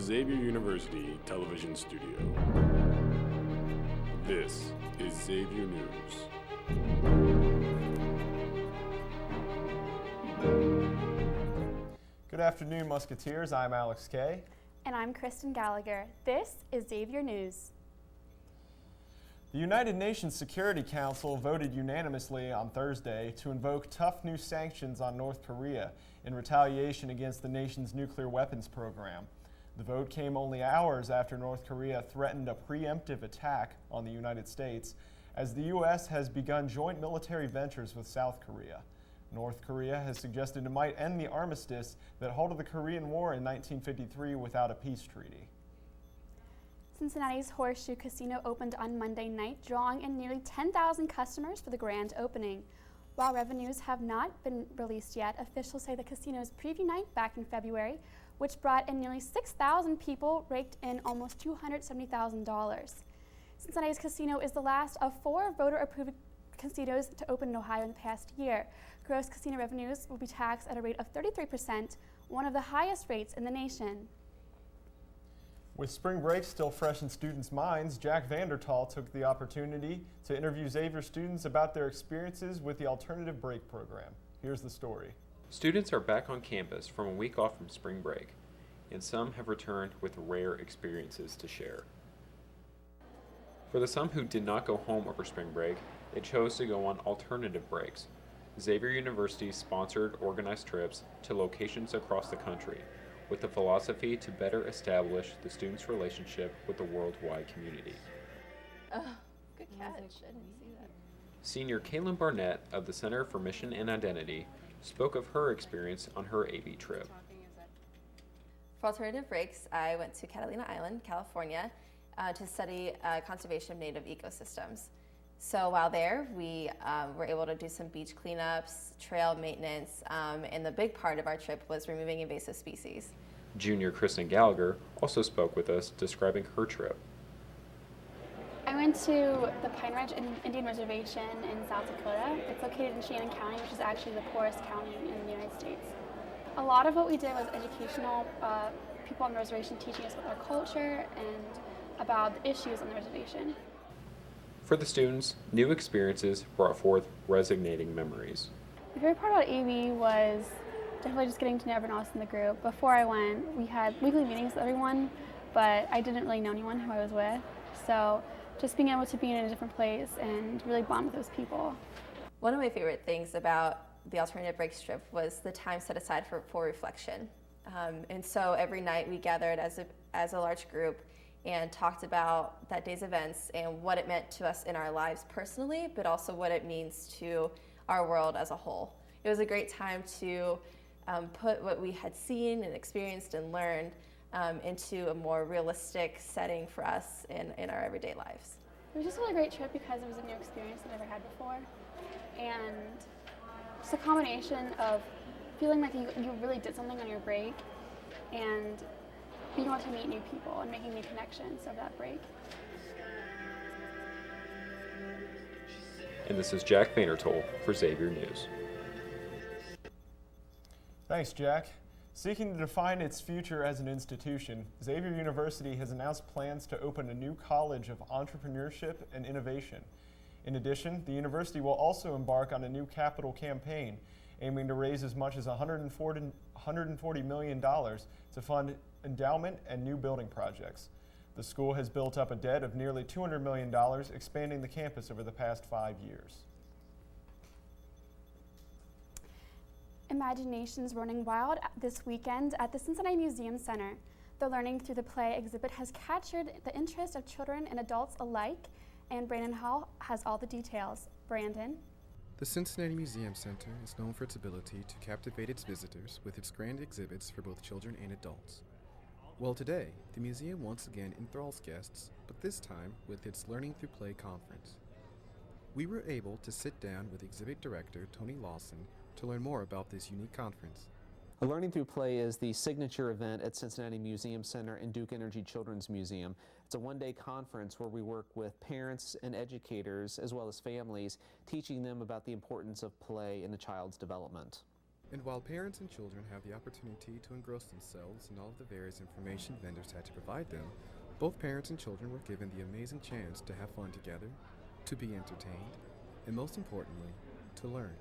Xavier University television studio. This is Xavier News. Good afternoon, Musketeers. I'm Alex Kay. And I'm Kristen Gallagher. This is Xavier News. The United Nations Security Council voted unanimously on Thursday to invoke tough new sanctions on North Korea in retaliation against the nation's nuclear weapons program. The vote came only hours after North Korea threatened a preemptive attack on the United States, as the U.S. has begun joint military ventures with South Korea. North Korea has suggested it might end the armistice that halted the Korean War in 1953 without a peace treaty. Cincinnati's Horseshoe Casino opened on Monday night, drawing in nearly 10,000 customers for the grand opening. While revenues have not been released yet, officials say the casino's preview night back in February, which brought in nearly 6,000 people, raked in almost $270,000. Cincinnati's casino is the last of 4 voter-approved casinos to open in Ohio in the past year. Gross casino revenues will be taxed at a rate of 33%, one of the highest rates in the nation. With spring break still fresh in students' minds, Jack Vandertal took the opportunity to interview Xavier students about their experiences with the alternative break program. Here's the story. Students are back on campus from a week off from spring break, and some have returned with rare experiences to share. For the some who did not go home over spring break, they chose to go on alternative breaks. Xavier University sponsored organized trips to locations across the country, with the philosophy to better establish the students' relationship with the worldwide community. Oh, good catch. I didn't see that. Senior Caitlin Barnett of the Center for Mission and Identity spoke of her experience on her AV trip. For alternative breaks, I went to Catalina Island, California, to study conservation of native ecosystems. So while there, we were able to do some beach cleanups, trail maintenance, and the big part of our trip was removing invasive species. Junior Kristen Gallagher also spoke with us, describing her trip. I went to the Pine Ridge Indian Reservation in South Dakota. It's located in Shannon County, which is actually the poorest county in the United States. A lot of what we did was educational, people on the reservation teaching us about our culture and about the issues on the reservation. For the students, new experiences brought forth resonating memories. The favorite part about AV was definitely just getting to know everyone else in the group. Before I went, we had weekly meetings with everyone, but I didn't really know anyone who I was with. So just being able to be in a different place and really bond with those people. One of my favorite things about the alternative breaks trip was the time set aside for reflection. And so every night we gathered as a large group and talked about that day's events and what it meant to us in our lives personally, but also what it means to our world as a whole. It was a great time to put what we had seen and experienced and learned into a more realistic setting for us in our everyday lives. It was just a really great trip because it was a new experience I've never had before. And just a combination of feeling like you really did something on your break and being able to meet new people and making new connections of that break. And this is Jack Vandertal for Xavier News. Thanks, Jack. Seeking to define its future as an institution, Xavier University has announced plans to open a new college of entrepreneurship and innovation. In addition, the university will also embark on a new capital campaign, aiming to raise as much as $140 million to fund endowment and new building projects. The school has built up a debt of nearly $200 million, expanding the campus over the past 5 years. Imagination's running wild this weekend at the Cincinnati Museum Center. The Learning Through the Play exhibit has captured the interest of children and adults alike, and Brandon Hall has all the details. Brandon? The Cincinnati Museum Center is known for its ability to captivate its visitors with its grand exhibits for both children and adults. Well, today, the museum once again enthralls guests, but this time with its Learning Through Play conference. We were able to sit down with exhibit director Tony Lawson to learn more about this unique conference. The Learning Through Play is the signature event at Cincinnati Museum Center and Duke Energy Children's Museum. It's a one-day conference where we work with parents and educators as well as families, teaching them about the importance of play in a child's development. And while parents and children have the opportunity to engross themselves in all of the various information vendors had to provide them, both parents and children were given the amazing chance to have fun together, to be entertained, and most importantly, to learn.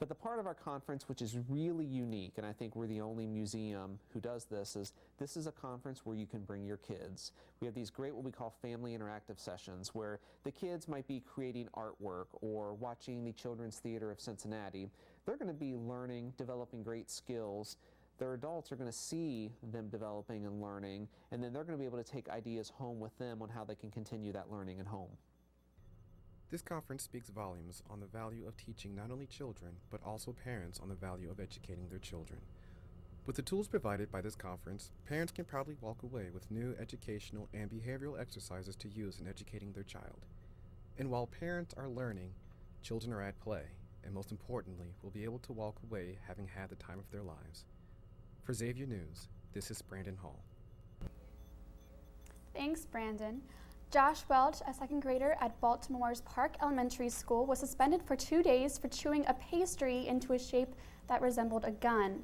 But the part of our conference which is really unique, and I think we're the only museum who does this, is this is a conference where you can bring your kids. We have these great what we call family interactive sessions where the kids might be creating artwork or watching the Children's Theater of Cincinnati. They're going to be learning, developing great skills. Their adults are going to see them developing and learning, and then they're going to be able to take ideas home with them on how they can continue that learning at home. This conference speaks volumes on the value of teaching not only children, but also parents on the value of educating their children. With the tools provided by this conference, parents can proudly walk away with new educational and behavioral exercises to use in educating their child. And while parents are learning, children are at play, and most importantly, will be able to walk away having had the time of their lives. For Xavier News, this is Brandon Hall. Thanks, Brandon. Josh Welch, a second grader at Baltimore's Park Elementary School, was suspended for 2 days for chewing a pastry into a shape that resembled a gun.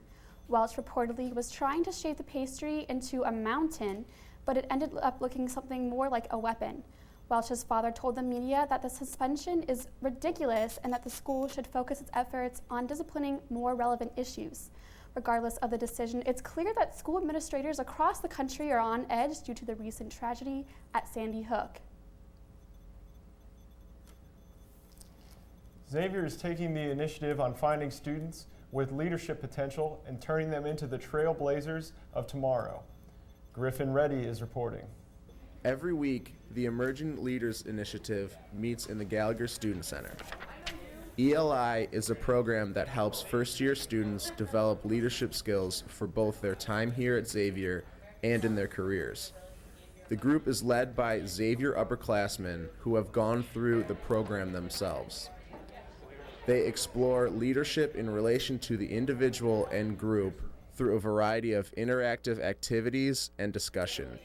Welch reportedly was trying to shape the pastry into a mountain, but it ended up looking something more like a weapon. Welch's father told the media that the suspension is ridiculous and that the school should focus its efforts on disciplining more relevant issues. Regardless of the decision, it's clear that school administrators across the country are on edge due to the recent tragedy at Sandy Hook. Xavier is taking the initiative on finding students with leadership potential and turning them into the trailblazers of tomorrow. Griffin Reddy is reporting. Every week, the Emerging Leaders Initiative meets in the Gallagher Student Center. ELI is a program that helps first-year students develop leadership skills for both their time here at Xavier and in their careers. The group is led by Xavier upperclassmen who have gone through the program themselves. They explore leadership in relation to the individual and group through a variety of interactive activities and discussion.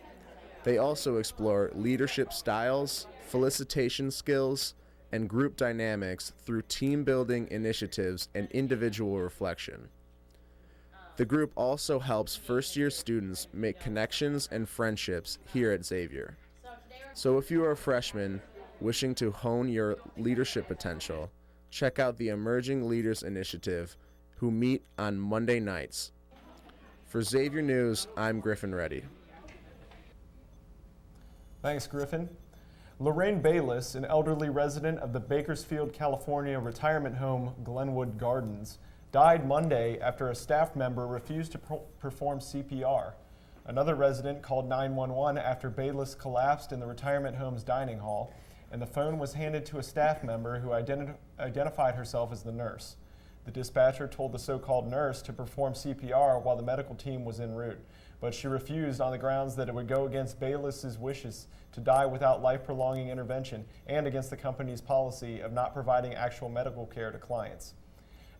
They also explore leadership styles, felicitation skills, and group dynamics through team-building initiatives and individual reflection. The group also helps first-year students make connections and friendships here at Xavier. So if you are a freshman wishing to hone your leadership potential, check out the Emerging Leaders Initiative, who meet on Monday nights. For Xavier News, I'm Griffin Reddy. Thanks, Griffin. Lorraine Bayless, an elderly resident of the Bakersfield, California retirement home Glenwood Gardens, died Monday after a staff member refused to perform CPR. Another resident called 911 after Bayless collapsed in the retirement home's dining hall, and the phone was handed to a staff member who identified herself as the nurse. The dispatcher told the so-called nurse to perform CPR while the medical team was en route, but she refused on the grounds that it would go against Bayless's wishes to die without life-prolonging intervention and against the company's policy of not providing actual medical care to clients.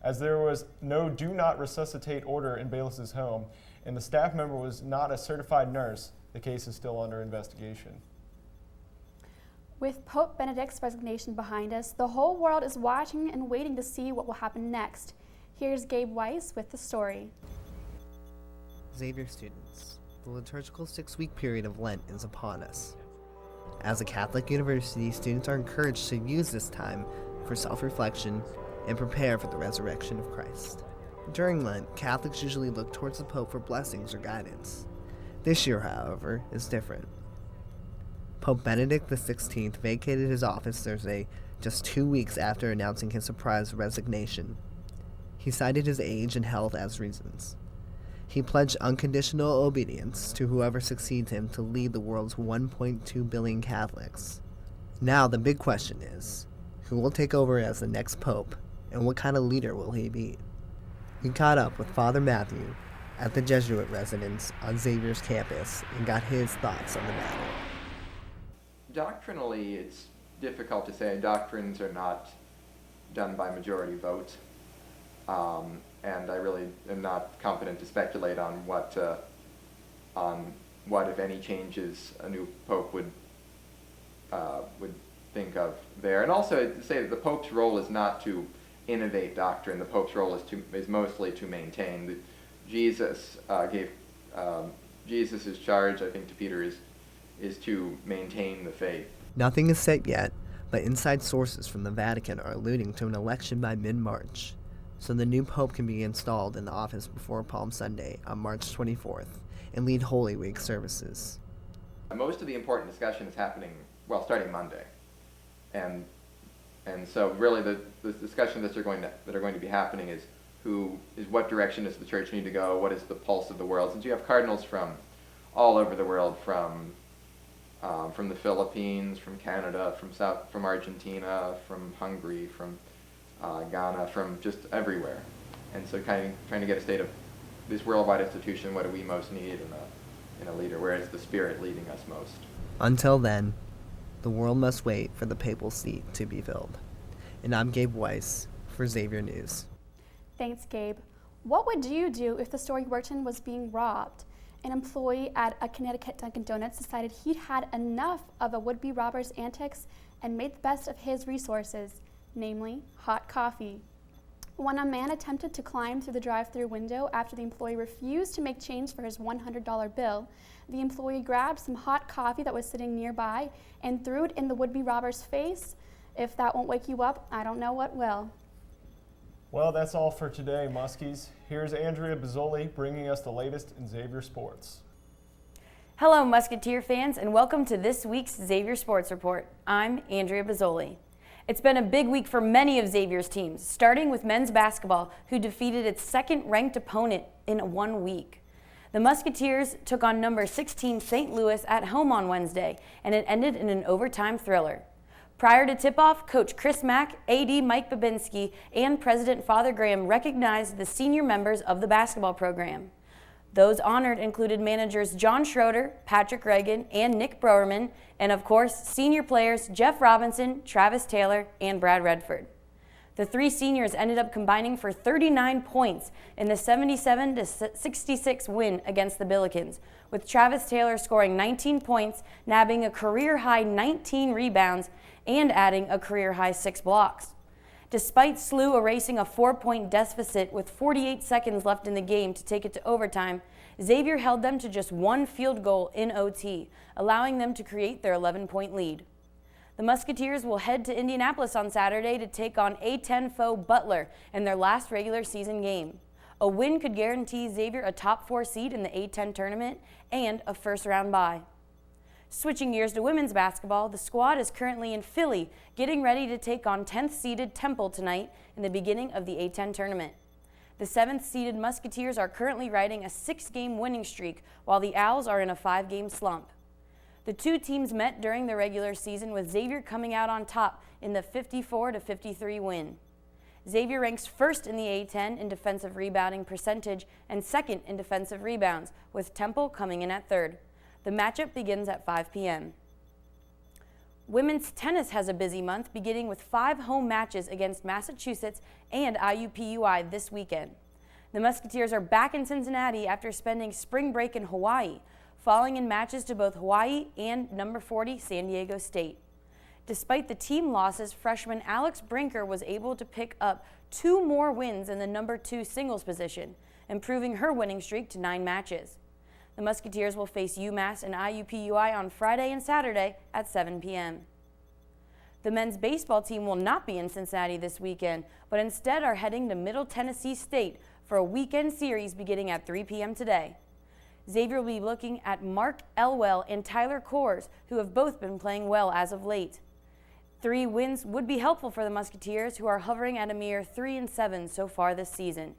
As there was no do not resuscitate order in Bayless's home and the staff member was not a certified nurse, the case is still under investigation. With Pope Benedict's resignation behind us, the whole world is watching and waiting to see what will happen next. Here's Gabe Weiss with the story. Xavier students, the liturgical 6-week period of Lent is upon us. As a Catholic university, students are encouraged to use this time for self-reflection and prepare for the resurrection of Christ. During Lent, Catholics usually look towards the Pope for blessings or guidance. This year, however, is different. Pope Benedict XVI vacated his office Thursday, just 2 weeks after announcing his surprise resignation. He cited his age and health as reasons. He pledged unconditional obedience to whoever succeeds him to lead the world's 1.2 billion Catholics. Now the big question is, who will take over as the next pope, and what kind of leader will he be? We caught up with Father Matthew at the Jesuit residence on Xavier's campus and got his thoughts on the matter. Doctrinally, it's difficult to say. Doctrines are not done by majority vote. and I really am not competent to speculate on what, if any, changes a new pope would think of there. And also to say that the Pope's role is not to innovate doctrine. The Pope's role is mostly to maintain. Jesus gave Jesus' charge, I think, to Peter is to maintain the faith. Nothing is set yet, but inside sources from the Vatican are alluding to an election by mid-March, so the new Pope can be installed in the office before Palm Sunday on March 24th and lead Holy Week services. Most of the important discussion is happening, starting Monday. And so really the discussions that are going to be happening is what direction does the church need to go, what is the pulse of the world, since you have cardinals from all over the world, from the Philippines, from Canada, from Argentina, from Hungary, from Ghana, from just everywhere. And so trying to get a state of this worldwide institution, what do we most need in a leader, where is the Spirit leading us most? Until then, the world must wait for the papal seat to be filled. And I'm Gabe Weiss for Xavier News. Thanks, Gabe. What would you do if the store you worked in was being robbed? An employee at a Connecticut Dunkin' Donuts decided he'd had enough of a would-be robber's antics and made the best of his resources, namely hot coffee. When a man attempted to climb through the drive-thru window after the employee refused to make change for his $100 bill, the employee grabbed some hot coffee that was sitting nearby and threw it in the would-be robber's face. If that won't wake you up, I don't know what will. Well, that's all for today, Muskies. Here's Andrea Bozzoli bringing us the latest in Xavier sports. Hello, Musketeer fans, and welcome to this week's Xavier Sports Report. I'm Andrea Bozzoli. It's been a big week for many of Xavier's teams, starting with men's basketball, who defeated its second-ranked opponent in 1 week. The Musketeers took on number 16 St. Louis at home on Wednesday, and it ended in an overtime thriller. Prior to tip-off, Coach Chris Mack, AD Mike Babinski, and President Father Graham recognized the senior members of the basketball program. Those honored included managers John Schroeder, Patrick Reagan, and Nick Browerman, and of course, senior players Jeff Robinson, Travis Taylor, and Brad Redford. The three seniors ended up combining for 39 points in the 77-66 win against the Billikens, with Travis Taylor scoring 19 points, nabbing a career-high 19 rebounds, and adding a career-high 6 blocks. Despite SLU erasing a 4-point deficit with 48 seconds left in the game to take it to overtime, Xavier held them to just one field goal in OT, allowing them to create their 11-point lead. The Musketeers will head to Indianapolis on Saturday to take on A10 foe Butler in their last regular season game. A win could guarantee Xavier a top 4 seed in the A10 tournament and a first-round bye. Switching gears to women's basketball, the squad is currently in Philly, getting ready to take on 10th-seeded Temple tonight in the beginning of the A10 tournament. The 7th-seeded Musketeers are currently riding a 6-game winning streak, while the Owls are in a 5-game slump. The two teams met during the regular season, with Xavier coming out on top in the 54-53 win. Xavier ranks first in the A10 in defensive rebounding percentage and second in defensive rebounds, with Temple coming in at third. The matchup begins at 5 p.m. Women's tennis has a busy month, beginning with 5 home matches against Massachusetts and IUPUI this weekend. The Musketeers are back in Cincinnati after spending spring break in Hawaii, falling in matches to both Hawaii and number 40 San Diego State. Despite the team losses, freshman Alex Brinker was able to pick up 2 more wins in the number 2 singles position, improving her winning streak to 9 matches. The Musketeers will face UMass and IUPUI on Friday and Saturday at 7 p.m. The men's baseball team will not be in Cincinnati this weekend, but instead are heading to Middle Tennessee State for a weekend series beginning at 3 p.m. today. Xavier will be looking at Mark Elwell and Tyler Coors, who have both been playing well as of late. 3 wins would be helpful for the Musketeers, who are hovering at a mere 3-7 so far this season.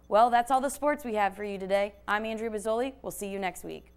Well, that's all the sports we have for you today. I'm Andrea Bozzoli. We'll see you next week.